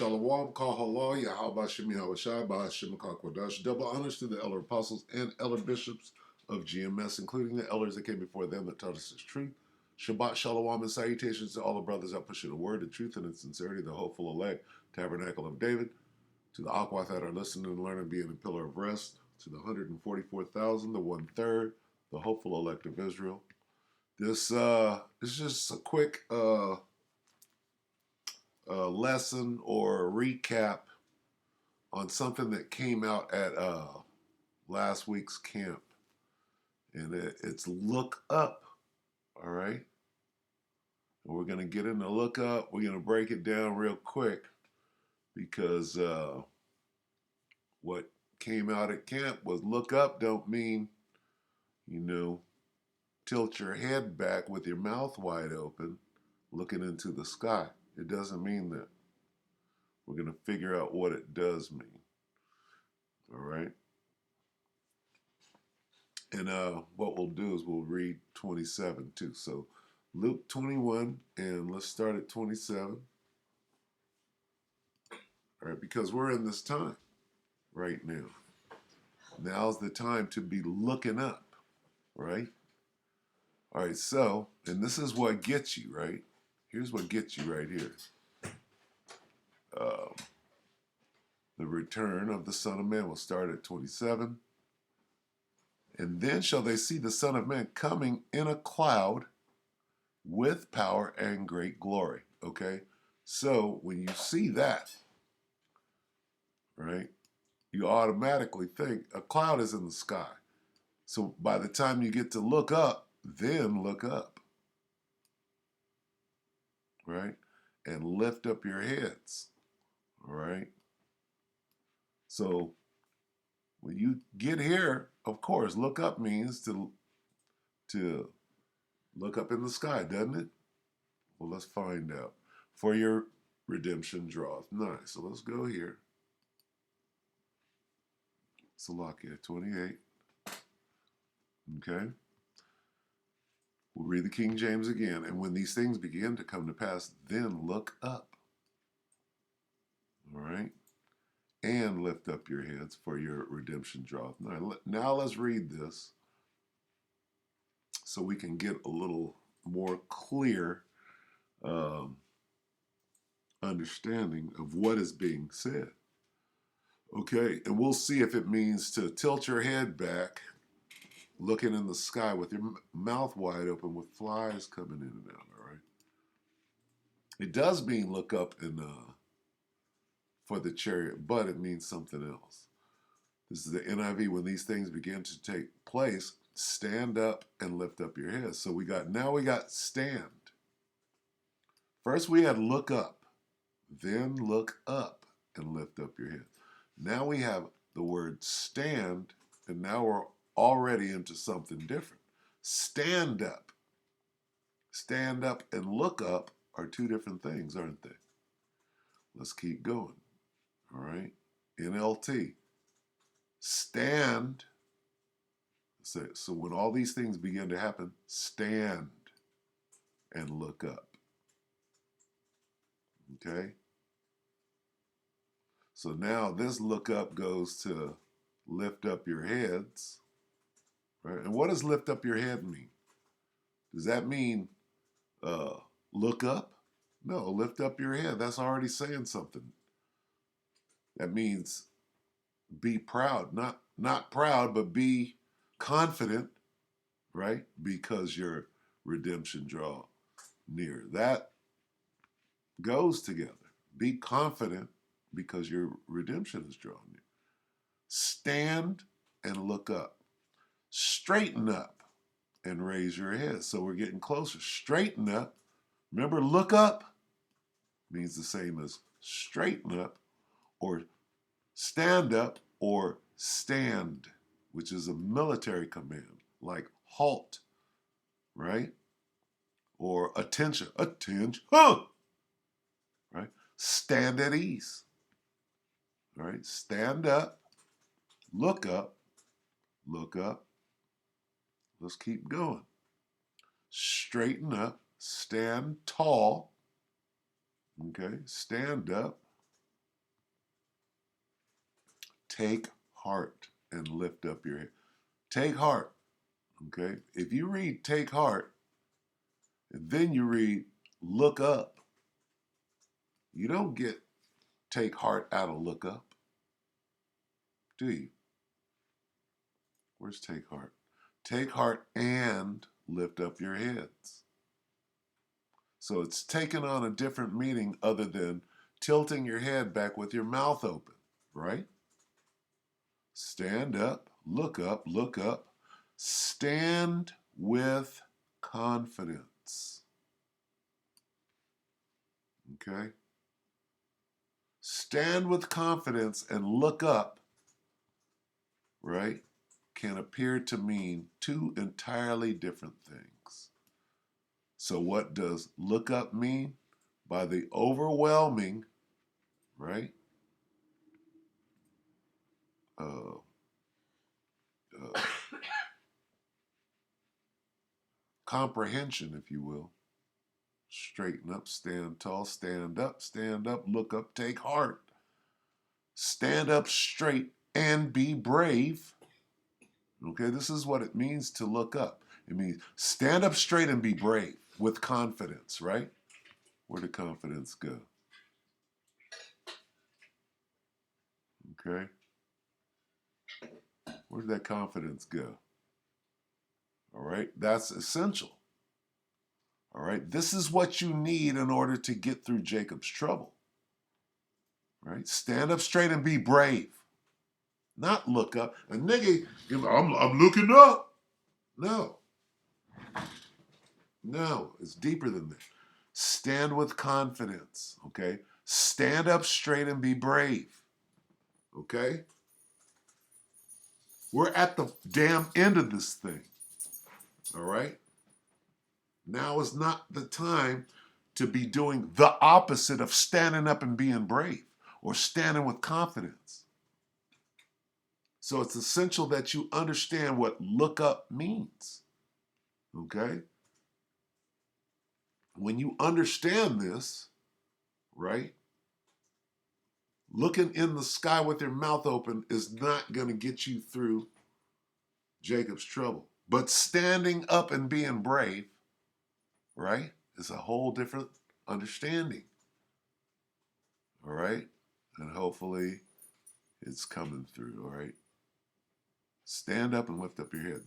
Shalom, Kahala, Yahweh Shemi Hawashai, Bahashim Kakwadash. Double honors to the elder apostles and elder bishops of GMS, including the elders that came before them that taught us His truth. Shabbat Shalom and salutations to all the brothers that push the word, the truth, and the sincerity, the hopeful elect, Tabernacle of David, to the Aquath that are listening and learning, being a pillar of rest, to the 144,000, the 1/3, the hopeful elect of Israel. This is just a quick lesson or recap on something that came out at last week's camp, and it's look up. All right, and we're gonna get into look up. We're gonna break it down real quick because what came out at camp was look up don't mean, tilt your head back with your mouth wide open, looking into the sky. It doesn't mean that. We're gonna figure out what it does mean. All right. And what we'll do is we'll read 27 too. So Luke 21, and let's start at 27. All right, because we're in this time right now. Now's the time to be looking up, right? All right, so, and this is what gets you, right? Here's what gets you right here. The return of the Son of Man will start at 27. And then shall they see the Son of Man coming in a cloud with power and great glory. Okay? So when you see that, right, you automatically think a cloud is in the sky. So by the time you get to look up, then look up, right? And lift up your heads, all right? So when you get here, of course, look up means to look up in the sky, doesn't it? Well, let's find out. For your redemption draweth nigh. So let's go here. Salakia 28. Okay. We'll read the King James again. And when these things begin to come to pass, then look up. All right. And lift up your heads, for your redemption draweth nigh. Now let's read this so we can get a little more clear understanding of what is being said. Okay, and we'll see if it means to tilt your head back, looking in the sky with your mouth wide open with flies coming in and out, all right? It does mean look up and for the chariot, but it means something else. This is the NIV. When these things begin to take place, stand up and lift up your heads. So we got stand. First we had look up, then look up and lift up your head. Now we have the word stand, and now we're already into something different. Stand up. Stand up and look up are two different things, aren't they? Let's keep going. All right. NLT. Stand. So when all these things begin to happen, stand and look up. Okay? So now this look up goes to lift up your heads. Right? And what does lift up your head mean? Does that mean look up? No, lift up your head. That's already saying something. That means be proud. Not proud, but be confident, right? Because your redemption draw near. That goes together. Be confident because your redemption is drawn near. Stand and look up. Straighten up and raise your head. So we're getting closer. Straighten up. Remember, look up means the same as straighten up or stand up or stand, which is a military command, like halt, right? Or attention, huh? Right? Stand at ease, right? Stand up, look up, look up. Let's keep going. Straighten up, stand tall, okay? Stand up, take heart and lift up your head. Take heart, okay? If you read take heart, and then you read look up, you don't get take heart out of look up, do you? Where's take heart? Take heart and lift up your heads. So it's taken on a different meaning other than tilting your head back with your mouth open, right? Stand up, look up, look up. Stand with confidence. Okay? Stand with confidence and look up, right? Can appear to mean two entirely different things. So what does look up mean? By the overwhelming, right? Uh, uh, comprehension, if you will. Straighten up, stand tall, stand up, look up, take heart. Stand up straight and be brave. Okay, this is what it means to look up. It means stand up straight and be brave with confidence, right? Where did confidence go? Okay. Where did that confidence go? All right, that's essential. All right, this is what you need in order to get through Jacob's trouble. Right? Stand up straight and be brave. Not look up. A nigga, I'm looking up. No. No, it's deeper than that. Stand with confidence, okay? Stand up straight and be brave, okay? We're at the damn end of this thing, all right? Now is not the time to be doing the opposite of standing up and being brave or standing with confidence. So it's essential that you understand what look up means, okay? When you understand this, right, looking in the sky with your mouth open is not going to get you through Jacob's trouble. But standing up and being brave, right, is a whole different understanding. All right? And hopefully it's coming through, all right? Stand up and lift up your head.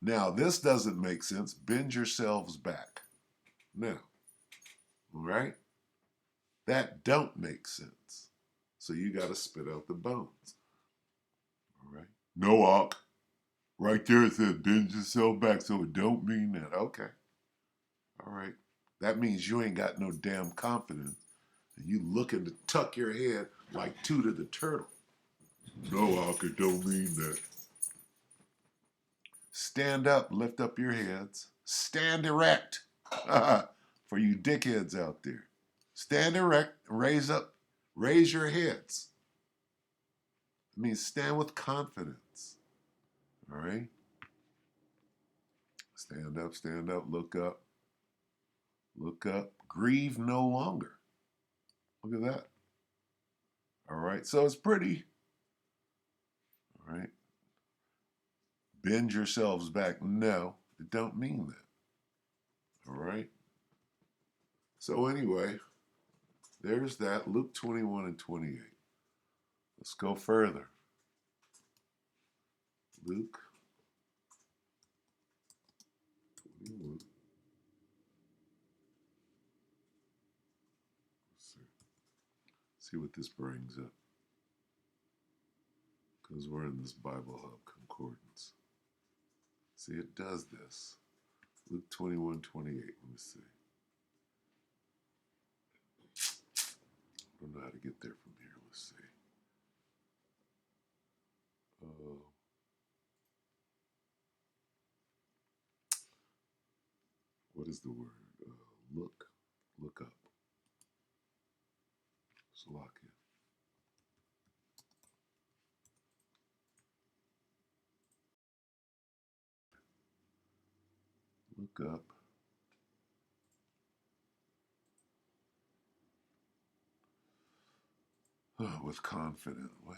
Now, this doesn't make sense. Bend yourselves back. Now, all right? That don't make sense. So you got to spit out the bones. All right? No, Ark. Right there it says bend yourself back, so it don't mean that. Okay. All right. That means you ain't got no damn confidence. And you looking to tuck your head like Tutor the Turtle. No, Ark, it don't mean that. Stand up, lift up your heads. Stand erect. For you dickheads out there. Stand erect, raise up, raise your heads. It means stand with confidence. All right? Stand up, look up. Look up. Grieve no longer. Look at that. All right. So it's pretty. All right. Bend yourselves back. No, it don't mean that. All right. So anyway, there's that. Luke 21 and 28. Let's go further. Luke 21. Let's see what this brings up. Because we're in this Bible Hub Concordance. See, it does this. Luke 21, 28. Let me see. I don't know how to get there from here. Let's see. What is the word? Look up. Slovakia. Look up. Oh, with confident. What?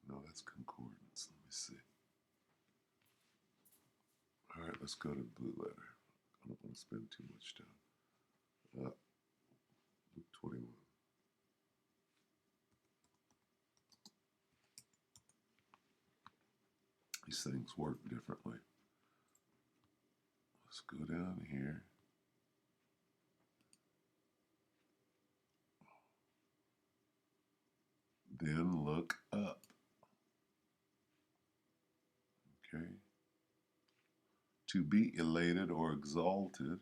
No, that's concordance. Let me see. All right, let's go to the blue letter. I don't want to spend too much time. Luke 21. These things work differently. Let's go down here. Then look up. Okay. To be elated or exalted.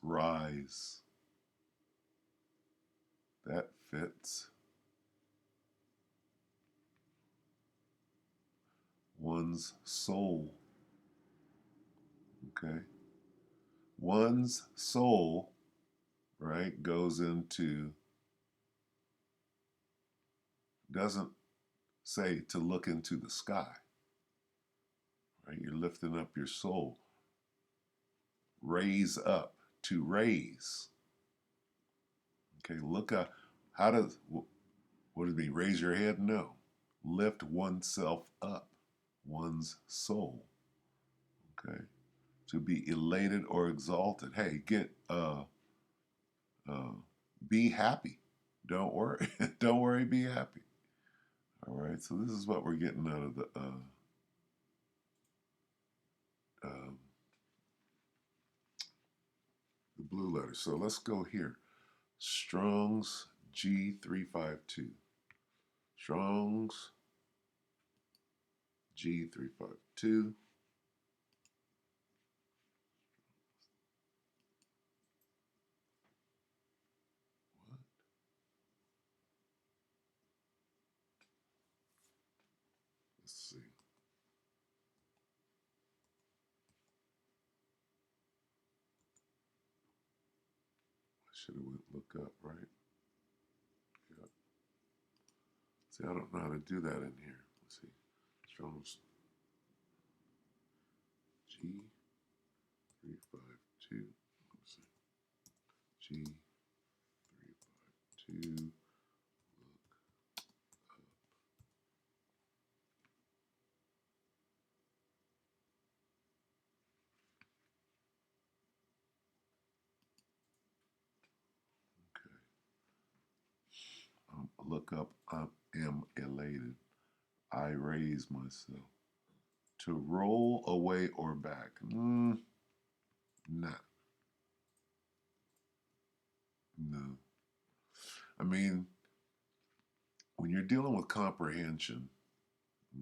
Rise. That fits. One's soul. Okay. One's soul, right, goes into, doesn't say to look into the sky, right? You're lifting up your soul. Raise up, to raise. Okay, look up. How does, what does it mean? Raise your head? No. Lift oneself up, one's soul. Okay. To be elated or exalted. Hey, be happy. Don't worry. Don't worry, be happy. All right, so this is what we're getting out of the blue letter. So let's go here. Strong's G352. Strong's G352. What? Let's see. I should have went look up, right? Yeah. See, I don't know how to do that in here. Let's see. Strong's G352. Let's see. G352. Look up, I am elated. I raise myself. To roll away or back. Nah. No. I mean, when you're dealing with comprehension,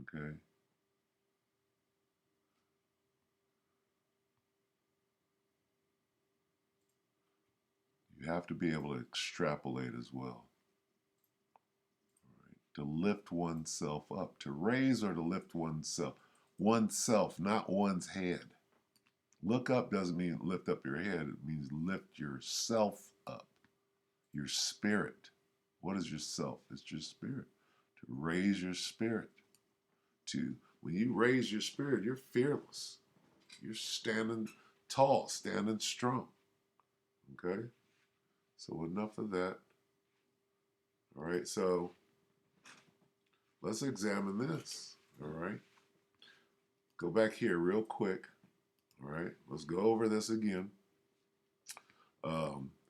okay, you have to be able to extrapolate as well. Right? To lift oneself up, to raise or to lift oneself, not one's head. Look up doesn't mean lift up your head, it means lift yourself up, your spirit. What is yourself? It's your spirit. To raise your spirit. When you raise your spirit, you're fearless. You're standing tall, standing strong. Okay? So enough of that. All right, so let's examine this. All right? Go back here real quick. All right? Let's go over this again.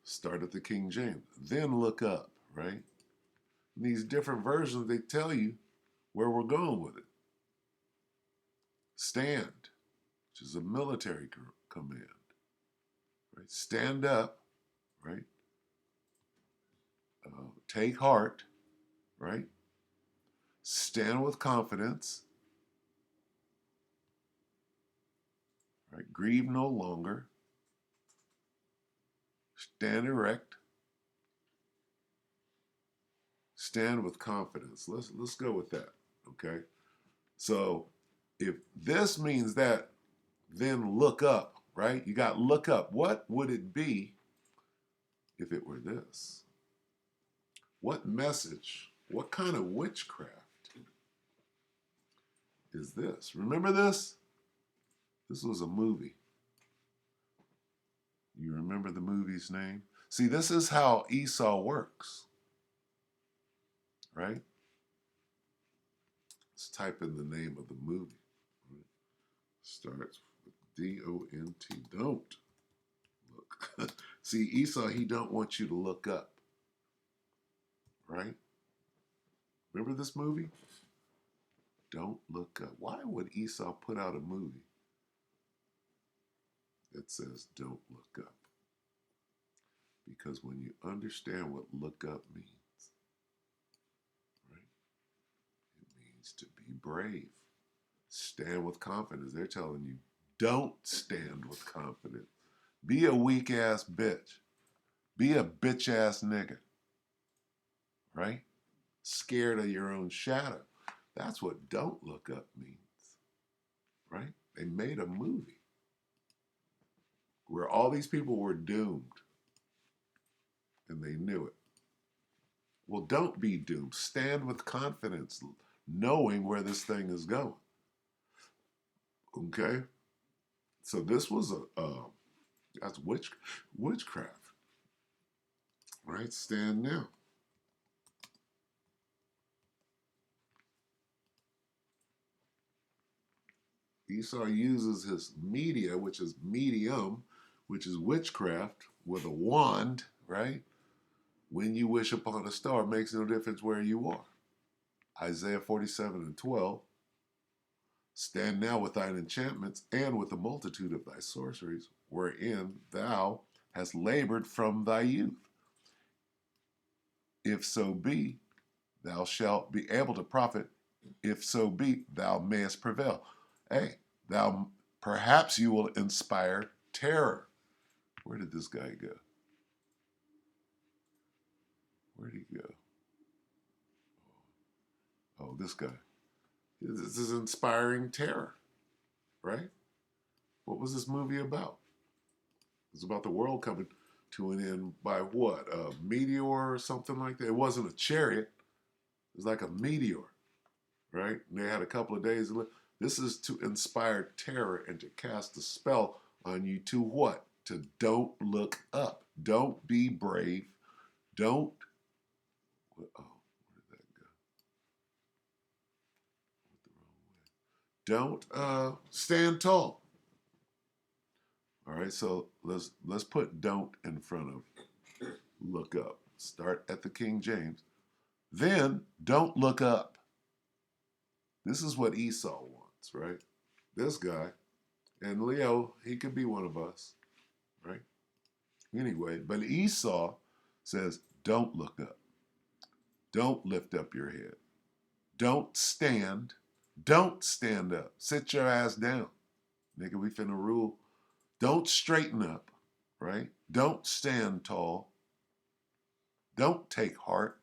Start at the King James. Then look up, right? In these different versions, they tell you where we're going with it. Stand, which is a military command. Right? Stand up, right? Take heart, right? Stand with confidence, right? Grieve no longer. Stand erect. Stand with confidence. Let's go with that. Okay. So if this means that, then look up, right? You got look up. What would it be if it were this? What message? What kind of witchcraft is this? Remember this? This was a movie. You remember? remember the movie's name. See, this is how Esau works, right? Let's type in the name of the movie. Starts with D-O-N-T. Don't look. See, Esau, he don't want you to look up, right? Remember this movie? Don't look up. Why would Esau put out a movie that says don't look up? Because when you understand what look up means, right? It means to be brave. Stand with confidence. They're telling you, don't stand with confidence. Be a weak ass bitch. Be a bitch ass nigga. Right? Scared of your own shadow. That's what don't look up means. Right? They made a movie where all these people were doomed and they knew it. Well, don't be doomed. Stand with confidence, knowing where this thing is going. Okay? So this was that's witchcraft. Right? Stand now. Esau uses his media, which is medium, which is witchcraft, with a wand, right? When you wish upon a star, it makes no difference where you are. Isaiah 47:12. Stand now with thine enchantments and with the multitude of thy sorceries, wherein thou hast labored from thy youth. If so be, thou shalt be able to profit. If so be, thou mayest prevail. Hey, perhaps you will inspire terror. Where did this guy go? Where did he go? Oh, this guy. This is inspiring terror, right? What was this movie about? It was about the world coming to an end by what? A meteor or something like that? It wasn't a chariot. It was like a meteor, right? And they had a couple of days. This is to inspire terror and to cast a spell on you to what? To don't look up. Don't be brave. Don't. Oh, where did that go? Went the wrong way. Don't stand tall. All right, so let's put don't in front of look up. Start at the King James. Then don't look up. This is what Esau wants, right? This guy, and Leo, he could be one of us, right? Anyway, but Esau says, don't look up. Don't lift up your head. Don't stand. Don't stand up. Sit your ass down. Nigga, we finna rule. Don't straighten up, right? Don't stand tall. Don't take heart.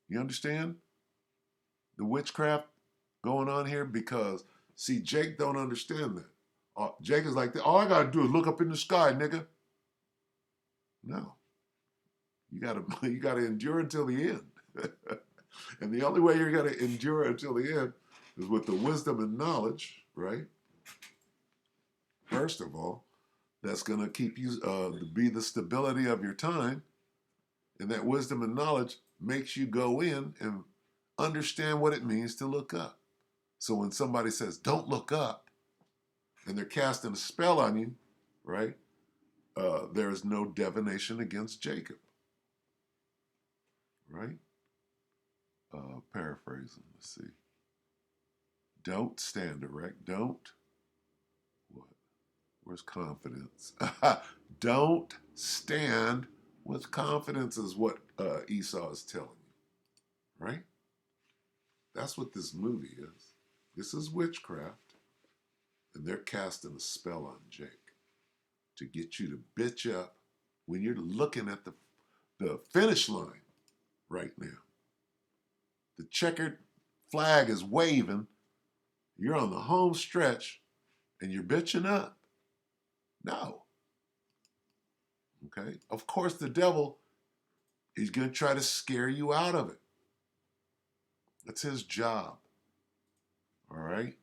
You understand the witchcraft going on here? Because, see, Jake don't understand that. Jake is like, all I gotta do is look up in the sky, nigga. No. You gotta endure until the end. And the only way you're gonna endure until the end is with the wisdom and knowledge, right? First of all, that's gonna keep you be the stability of your time, and that wisdom and knowledge makes you go in and understand what it means to look up. So when somebody says, don't look up, and they're casting a spell on you, right? There is no divination against Jacob, right? Paraphrasing, let's see. Don't stand erect. Don't, what? Where's confidence? Don't stand with confidence is what Esau is telling you, right? That's what this movie is. This is witchcraft, and they're casting a spell on Jake to get you to bitch up when you're looking at the finish line right now. The checkered flag is waving. You're on the home stretch, and you're bitching up. No. Okay? Of course, the devil is going to try to scare you out of it. That's his job. All right?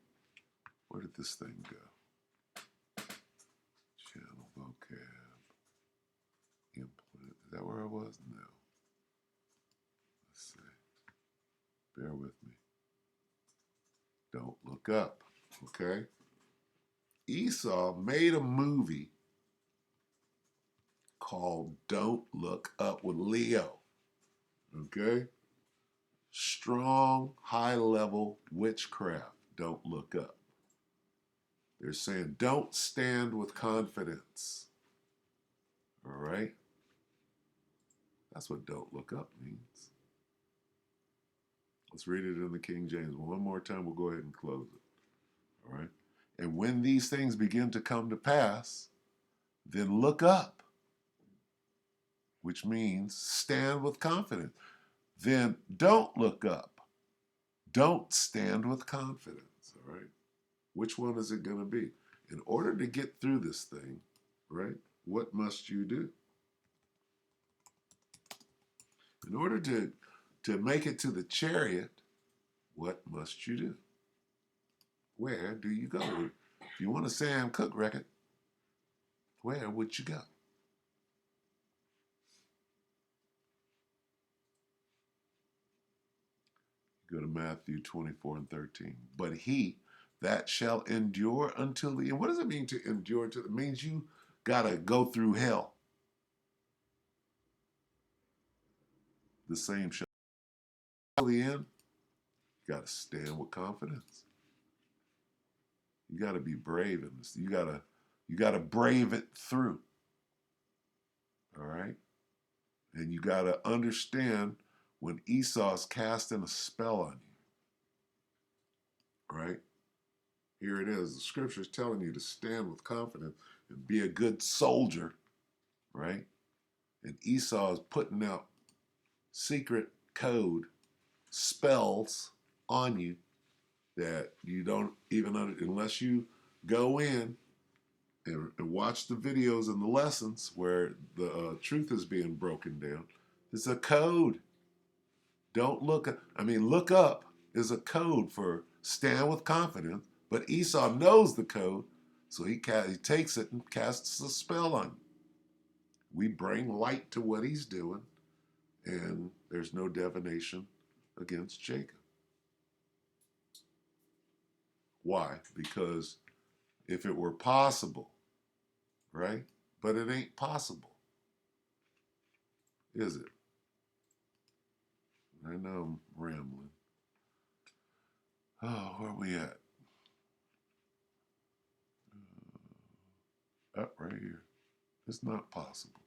Where did this thing go? Channel was no. Let's see. Bear with me. Don't look up. Okay? Esau made a movie called Don't Look Up with Leo. Okay? Strong, high-level witchcraft. Don't look up. They're saying don't stand with confidence. All right? That's what don't look up means. Let's read it in the King James. One more time, we'll go ahead and close it. All right? And when these things begin to come to pass, then look up, which means stand with confidence. Then don't look up. Don't stand with confidence. All right? Which one is it going to be? In order to get through this thing, right, what must you do? In order to make it to the chariot, what must you do? Where do you go? If you want a Sam Cooke record, where would you go? Go to Matthew 24 and 13. But he that shall endure until the end. What does it mean to endure? It means you got to go through hell. The same shall till the end. You got to stand with confidence. You got to be brave in this. You got to brave it through. All right? And you got to understand when Esau's casting a spell on you. Right? Here it is. The scripture is telling you to stand with confidence and be a good soldier. Right? And Esau is putting out secret code spells on you that you don't even unless you go in and watch the videos and the lessons where the truth is being broken down. It's a code. Don't look up. Look up is a code for stand with confidence, but Esau knows the code, so he takes it and casts a spell on you. We bring light to what he's doing, and there's no divination against Jacob. Why? Because if it were possible, right? But it ain't possible, is it? I know I'm rambling. Oh, where are we at? Up right here. It's not possible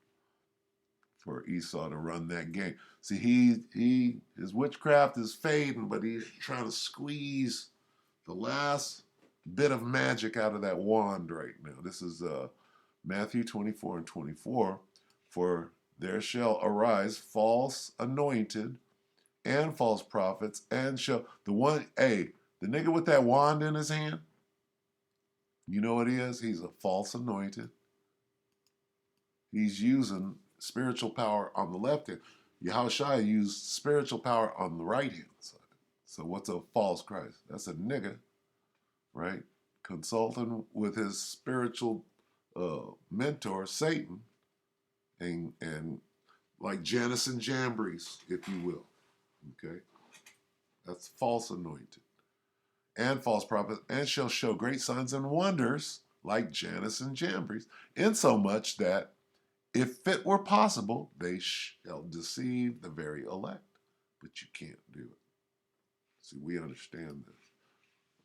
for Esau to run that game. See, his witchcraft is fading, but he's trying to squeeze the last bit of magic out of that wand right now. This is Matthew 24 and 24. For there shall arise false anointed and false prophets, and shall the nigga with that wand in his hand, you know what he is? He's a false anointed. He's using spiritual power on the left hand. Yahushua used spiritual power on the right hand side. So what's a false Christ? That's a nigga, right? Consulting with his spiritual mentor, Satan, and like Janus and Jambres, if you will. Okay? That's false anointed. And false prophets, and shall show great signs and wonders like Janus and Jambres, insomuch that if it were possible, they shall deceive the very elect. But you can't do it. See, we understand this.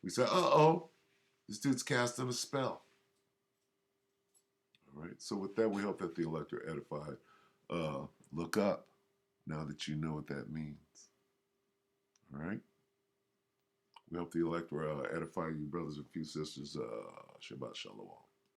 We say, this dude's casting a spell. All right, so with that, we hope that the elect are edified. Look up now that you know what that means. All right? We hope the elect will edify you, brothers and few sisters. Shabbat Shalom.